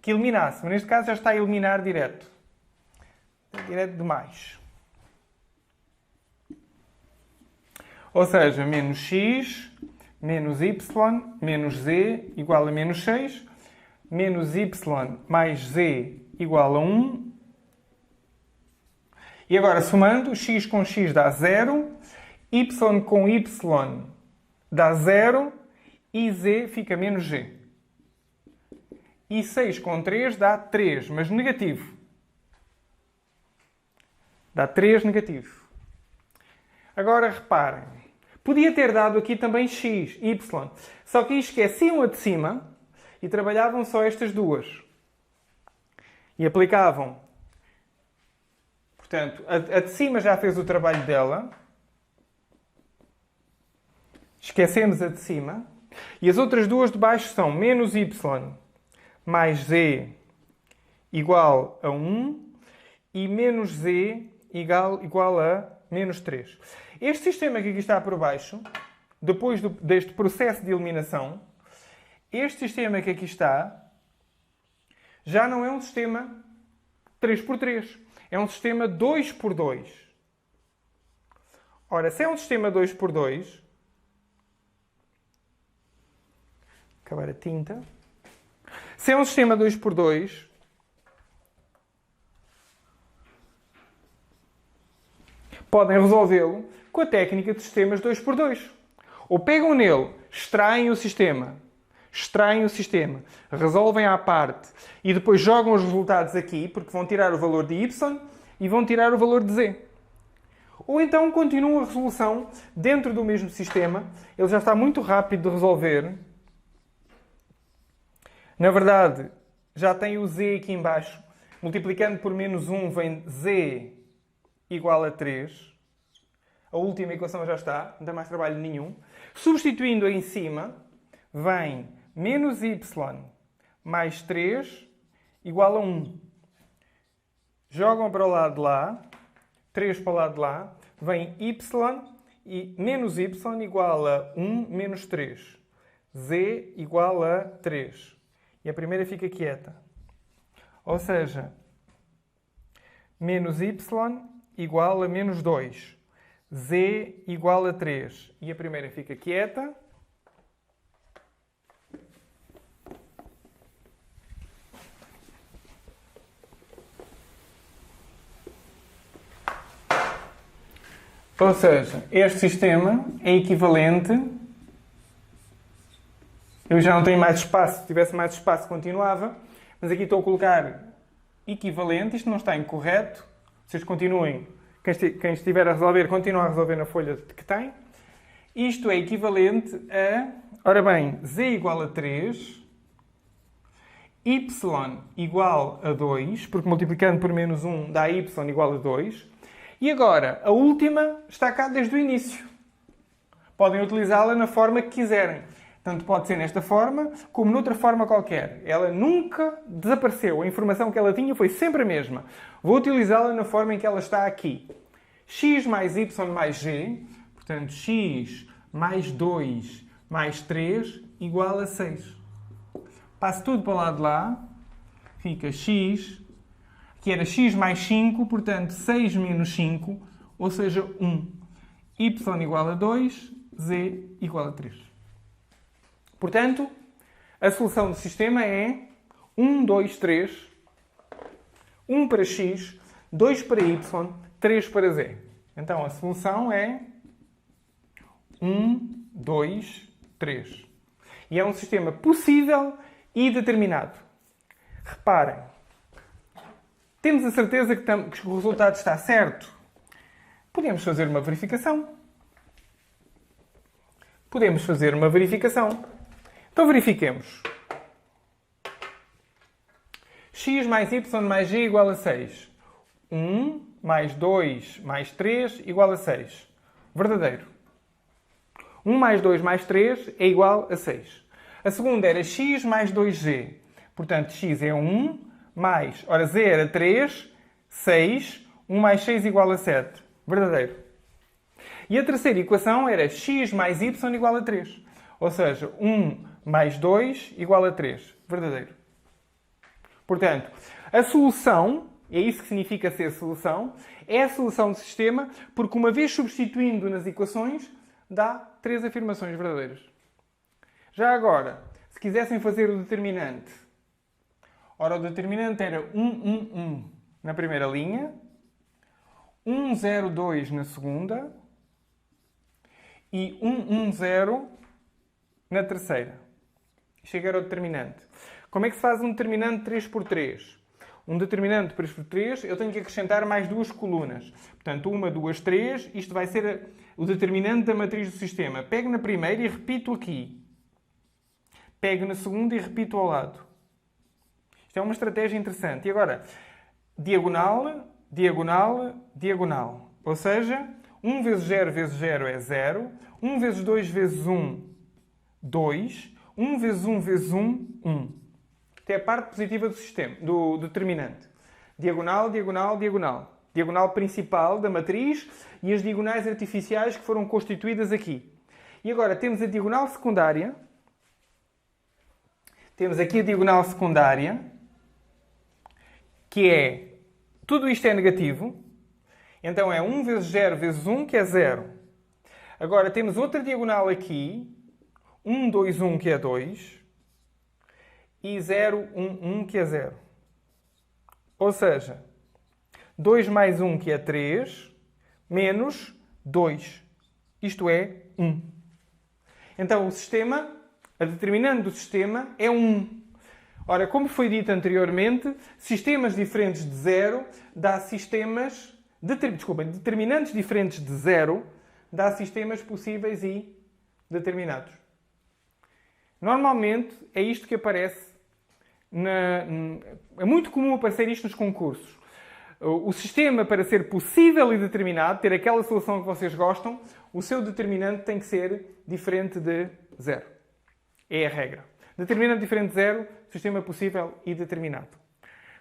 que eliminasse. Mas neste caso já está a eliminar direto. Direto demais. Ou seja, menos x, menos y, menos z, igual a menos 6. Menos y mais z, igual a 1. E agora, somando, x com x dá 0. Y com y dá 0. E z fica menos g. E 6 com 3 dá 3, mas negativo. Dá 3 negativo. Agora reparem. Podia ter dado aqui também x, y. Só que esqueciam a de cima e trabalhavam só estas duas. E aplicavam. Portanto, a de cima já fez o trabalho dela. Esquecemos a de cima. E as outras duas de baixo são menos y mais z igual a 1 e menos z igual a menos 3. Este sistema que aqui está por baixo, depois deste processo de eliminação, este sistema que aqui está já não é um sistema 3x3. É um sistema 2x2. Ora, se é um sistema 2x2, acabar a tinta. Se é um sistema 2x2, podem resolvê-lo com a técnica de sistemas 2x2. Ou pegam nele, extraem o sistema, resolvem à parte e depois jogam os resultados aqui, porque vão tirar o valor de y e vão tirar o valor de z. Ou então continuam a resolução dentro do mesmo sistema. Ele já está muito rápido de resolver. Na verdade, já tem o z aqui em baixo. Multiplicando por menos 1 vem z igual a 3. A última equação já está, não dá mais trabalho nenhum. Substituindo em cima, vem menos y mais 3 igual a 1. Jogam para o lado de lá, 3 para o lado de lá, vem y e menos y igual a 1 menos 3. Z igual a 3. E a primeira fica quieta. Ou seja, menos y igual a menos 2. Z igual a 3. E a primeira fica quieta. Ou seja, este sistema é equivalente. Eu já não tenho mais espaço. Se tivesse mais espaço, continuava. Mas aqui estou a colocar equivalente. Isto não está incorreto. Vocês continuem. Quem estiver a resolver, continua a resolver na folha que tem. Isto é equivalente a... Ora bem, z igual a 3. Y igual a 2. Porque multiplicando por menos 1 dá y igual a 2. E agora, a última está cá desde o início. Podem utilizá-la na forma que quiserem. Tanto pode ser nesta forma, como noutra forma qualquer. Ela nunca desapareceu. A informação que ela tinha foi sempre a mesma. Vou utilizá-la na forma em que ela está aqui. X mais Y mais G, portanto, x mais 2 mais 3 igual a 6. Passo tudo para o lado de lá. Fica x, que era x mais 5, portanto, 6 menos 5, ou seja, 1. Y igual a 2, z igual a 3. Portanto, a solução do sistema é 1, 2, 3, 1 para x, 2 para y, 3 para z. Então, a solução é 1, 2, 3. E é um sistema possível e determinado. Reparem, temos a certeza que o resultado está certo? Podemos fazer uma verificação. Então verifiquemos. X mais y mais g igual a 6. 1 mais 2 mais 3 igual a 6. Verdadeiro. 1 mais 2 mais 3 é igual a 6. A segunda era x mais 2g. Portanto, x é 1 mais... Ora, z era 3, 6. 1 mais 6 igual a 7. Verdadeiro. E a terceira equação era x mais y igual a 3. Ou seja, 1 mais 2 igual a 3. Verdadeiro. Portanto, a solução, é isso que significa ser solução, é a solução do sistema, porque uma vez substituindo nas equações, dá 3 afirmações verdadeiras. Já agora, se quisessem fazer o determinante, ora, o determinante era 1, 1, 1 na primeira linha, 1, 0, 2 na segunda e 1, 1, 0 na terceira. Isto era o determinante. Como é que se faz um determinante 3 por 3? Um determinante 3 por 3, eu tenho que acrescentar mais duas colunas. Portanto, 1, 2, 3. Isto vai ser o determinante da matriz do sistema. Pego na primeira e repito aqui. Pego na segunda e repito ao lado. Isto é uma estratégia interessante. E agora, diagonal, diagonal, diagonal. Ou seja, 1 vezes 0 vezes 0 é 0. 1 vezes 2 vezes 1, 2. 1 vezes 1 vezes 1, 1. Isto é a parte positiva do sistema, do determinante. Diagonal, diagonal, diagonal. Diagonal principal da matriz e as diagonais artificiais que foram constituídas aqui. E agora temos a diagonal secundária. Temos aqui a diagonal secundária, que é... Tudo isto é negativo. Então é 1 vezes 0 vezes 1, que é 0. Agora temos outra diagonal aqui. 1, 2, 1, que é 2. E 0, 1, 1, que é 0. Ou seja, 2 mais 1, que é 3, menos 2. Isto é 1. Então, o sistema, a determinante do sistema é 1. Ora, como foi dito anteriormente, sistemas diferentes de 0 dá sistemas... determinantes diferentes de 0 dá sistemas possíveis e determinados. Normalmente, é isto que aparece. É muito comum aparecer isto nos concursos. O sistema, para ser possível e determinado, ter aquela solução que vocês gostam, o seu determinante tem que ser diferente de 0. É a regra. Determinante diferente de 0, sistema possível e determinado.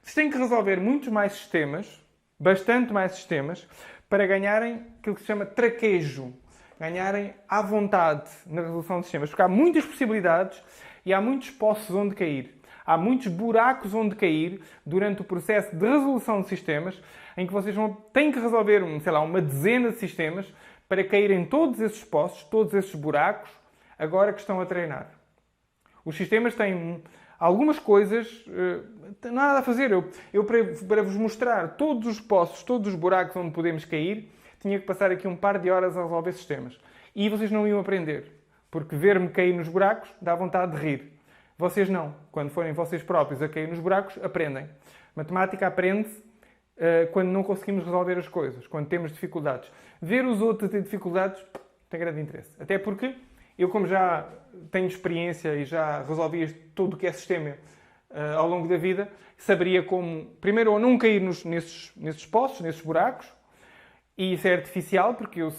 Vocês têm que resolver muitos mais sistemas, bastante mais sistemas, para ganharem aquilo que se chama traquejo. Ganharem à vontade na resolução de sistemas. Porque há muitas possibilidades e há muitos poços onde cair. Há muitos buracos onde cair durante o processo de resolução de sistemas, em que vocês têm que resolver, uma dezena de sistemas para caírem todos esses poços, todos esses buracos, agora que estão a treinar. Os sistemas têm algumas coisas, não há nada a fazer. Eu para vos mostrar todos os poços, todos os buracos onde podemos cair, tinha que passar aqui um par de horas a resolver sistemas. E vocês não iam aprender, porque ver-me cair nos buracos dá vontade de rir. Vocês não. Quando forem vocês próprios a cair nos buracos, aprendem. Matemática aprende-se quando não conseguimos resolver as coisas, quando temos dificuldades. Ver os outros ter dificuldades tem grande interesse. Até porque eu, como já tenho experiência e já resolvi tudo o que é sistema ao longo da vida, saberia como, primeiro, ou não cair nesses poços, nesses buracos, E isso é artificial, porque eu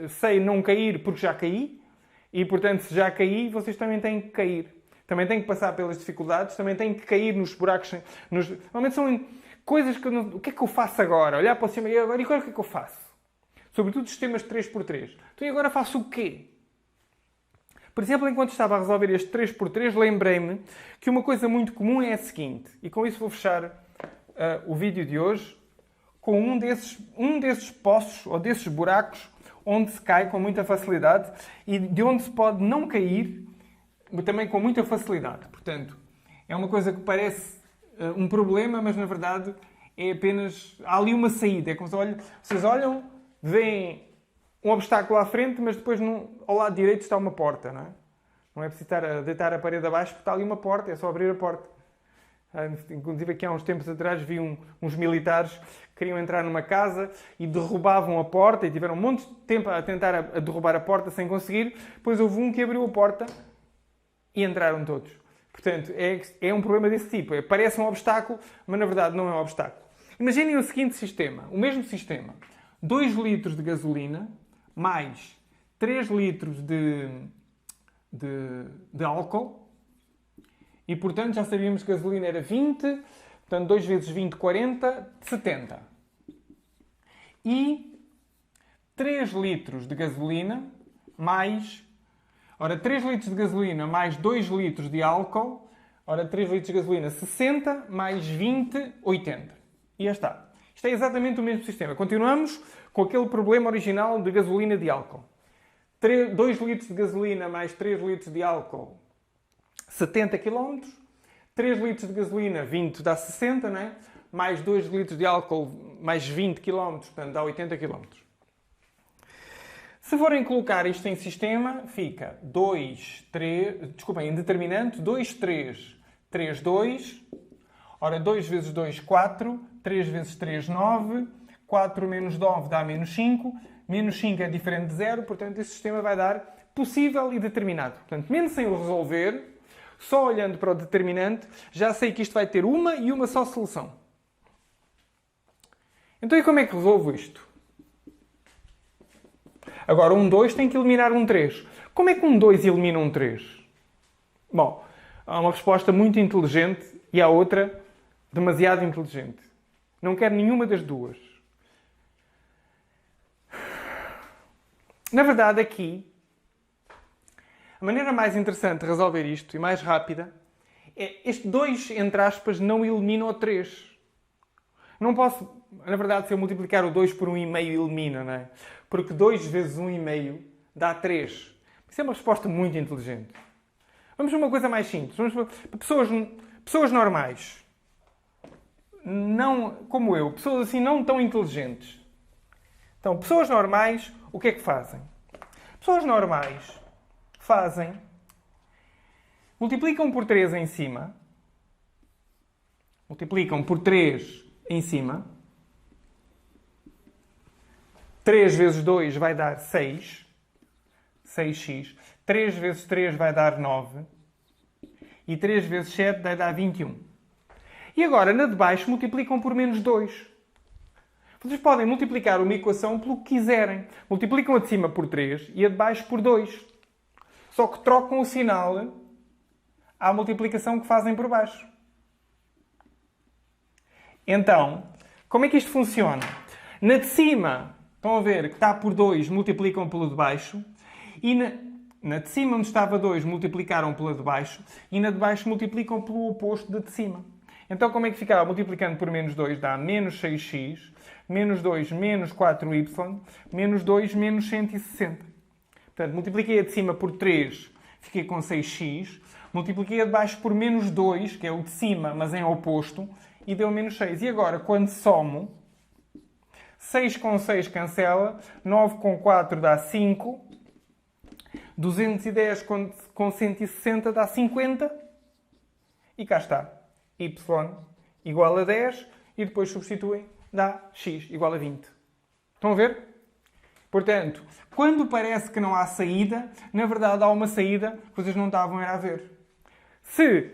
sei não cair porque já caí. E, portanto, se já caí, vocês também têm que cair. Também têm que passar pelas dificuldades, também têm que cair nos buracos. Normalmente são coisas que eu não... O que é que eu faço agora? Olhar para cima e agora o que é que eu faço? Sobretudo sistemas 3x3. Então, e agora faço o quê? Por exemplo, enquanto estava a resolver este 3x3, lembrei-me que uma coisa muito comum é a seguinte. E com isso vou fechar o vídeo de hoje com um desses poços ou desses buracos onde se cai com muita facilidade e de onde se pode não cair também com muita facilidade. Portanto, é uma coisa que parece um problema, mas na verdade é apenas... Há ali uma saída. É como se vocês olham, veem um obstáculo à frente, mas depois ao lado direito está uma porta, não é? Não é preciso estar a deitar a parede abaixo porque está ali uma porta, é só abrir a porta. Inclusive aqui há uns tempos atrás vi uns militares que queriam entrar numa casa e derrubavam a porta e tiveram um monte de tempo a tentar a derrubar a porta sem conseguir. Depois houve um que abriu a porta e entraram todos. Portanto, é um problema desse tipo. Parece um obstáculo, mas na verdade não é um obstáculo. Imaginem o seguinte sistema, o mesmo sistema. 2 litros de gasolina mais 3 litros de álcool. E, portanto, já sabíamos que a gasolina era 20. Portanto, 2 vezes 20, 40, 70. E 3 litros de gasolina mais... Ora, 3 litros de gasolina mais 2 litros de álcool. Ora, 3 litros de gasolina, 60 mais 20, 80. E já está. Isto é exatamente o mesmo sistema. Continuamos com aquele problema original de gasolina e de álcool. 2 litros de gasolina mais 3 litros de álcool, 70 km. 3 litros de gasolina, 20 dá 60, não é? Mais 2 litros de álcool, mais 20 km, portanto dá 80 km. Se forem colocar isto em sistema, fica 2, 3... Desculpem, em determinante, 2, 3, 3, 2. Ora, 2 vezes 2, 4. 3 vezes 3, 9. 4 menos 9 dá menos 5. Menos 5 é diferente de 0, portanto, este sistema vai dar possível e determinado. Portanto, mesmo sem o resolver, só olhando para o determinante, já sei que isto vai ter uma e uma só solução. Então, e como é que resolvo isto? Agora, um 2 tem que eliminar um 3. Como é que um 2 elimina um 3? Bom, há uma resposta muito inteligente e há outra demasiado inteligente. Não quero nenhuma das duas. Na verdade, aqui, a maneira mais interessante de resolver isto e mais rápida é este 2, entre aspas, não elimina o 3. Não posso, na verdade, se eu multiplicar o 2 por 1,5 elimina, não é? Porque 2 vezes 1,5 dá 3. Isso é uma resposta muito inteligente. Vamos a uma coisa mais simples. Vamos para pessoas normais. Não como eu. Pessoas assim não tão inteligentes. Então, pessoas normais, o que é que fazem? Pessoas normais multiplicam por 3 em cima. Multiplicam por 3 em cima. 3 vezes 2 vai dar 6. 6x. 3 vezes 3 vai dar 9. E 3 vezes 7 vai dar 21. E agora, na de baixo, multiplicam por menos 2. Vocês podem multiplicar uma equação pelo que quiserem. Multiplicam a de cima por 3 e a de baixo por 2. Só que trocam o sinal à multiplicação que fazem por baixo. Então, como é que isto funciona? Na de cima, estão a ver que está por 2, multiplicam pelo de baixo. E na de cima, onde estava 2, multiplicaram pela de baixo. E na de baixo, multiplicam pelo oposto da de cima. Então, como é que ficava? Multiplicando por menos 2 dá menos 6x. Menos 2, menos 4y, menos 2, menos 160. Portanto, multipliquei a de cima por 3, fiquei com 6x. Multipliquei a de baixo por menos 2, que é o de cima, mas em oposto, e deu menos 6. E agora, quando somo, 6 com 6 cancela, 9 com 4 dá 5, 210 com 160 dá 50, e cá está. Y igual a 10, e depois substituem. Dá x igual a 20. Estão a ver? Portanto, quando parece que não há saída, na verdade há uma saída que vocês não estavam a ver. Se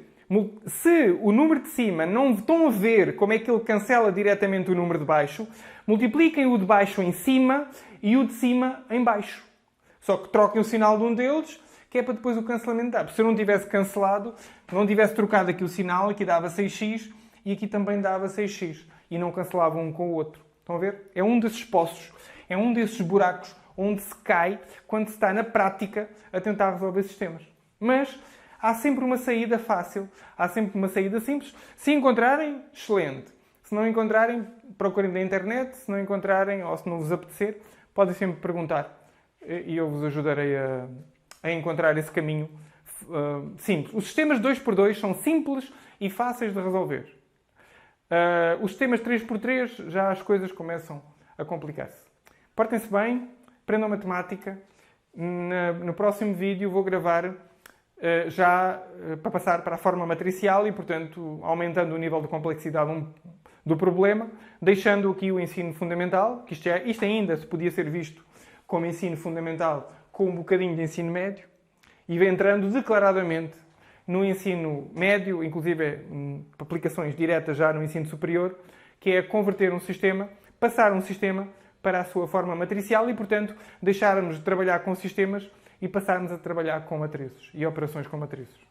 Se o número de cima não estão a ver como é que ele cancela diretamente o número de baixo, multipliquem o de baixo em cima e o de cima em baixo. Só que troquem o sinal de um deles, que é para depois o cancelamento dar. Se eu não tivesse cancelado, não tivesse trocado aqui o sinal, aqui dava 6x e aqui também dava 6x. E não cancelava um com o outro. Estão a ver? É um desses poços, é um desses buracos onde se cai quando se está na prática a tentar resolver sistemas. Mas há sempre uma saída fácil, há sempre uma saída simples. Se encontrarem, excelente. Se não encontrarem, procurem na internet. Se não encontrarem ou se não vos apetecer, podem sempre perguntar. E eu vos ajudarei a encontrar esse caminho simples. Os sistemas 2x2 são simples e fáceis de resolver. Os sistemas 3x3 já as coisas começam a complicar-se. Portem-se bem, aprendam matemática. No próximo vídeo vou gravar para passar para a forma matricial e, portanto, aumentando o nível de complexidade do problema, deixando aqui o ensino fundamental, que isto ainda se podia ser visto como ensino fundamental com um bocadinho de ensino médio, e entrando declaradamente no ensino médio, inclusive aplicações diretas já no ensino superior, que é converter um sistema, passar um sistema para a sua forma matricial e, portanto, deixarmos de trabalhar com sistemas e passarmos a trabalhar com matrizes e operações com matrizes.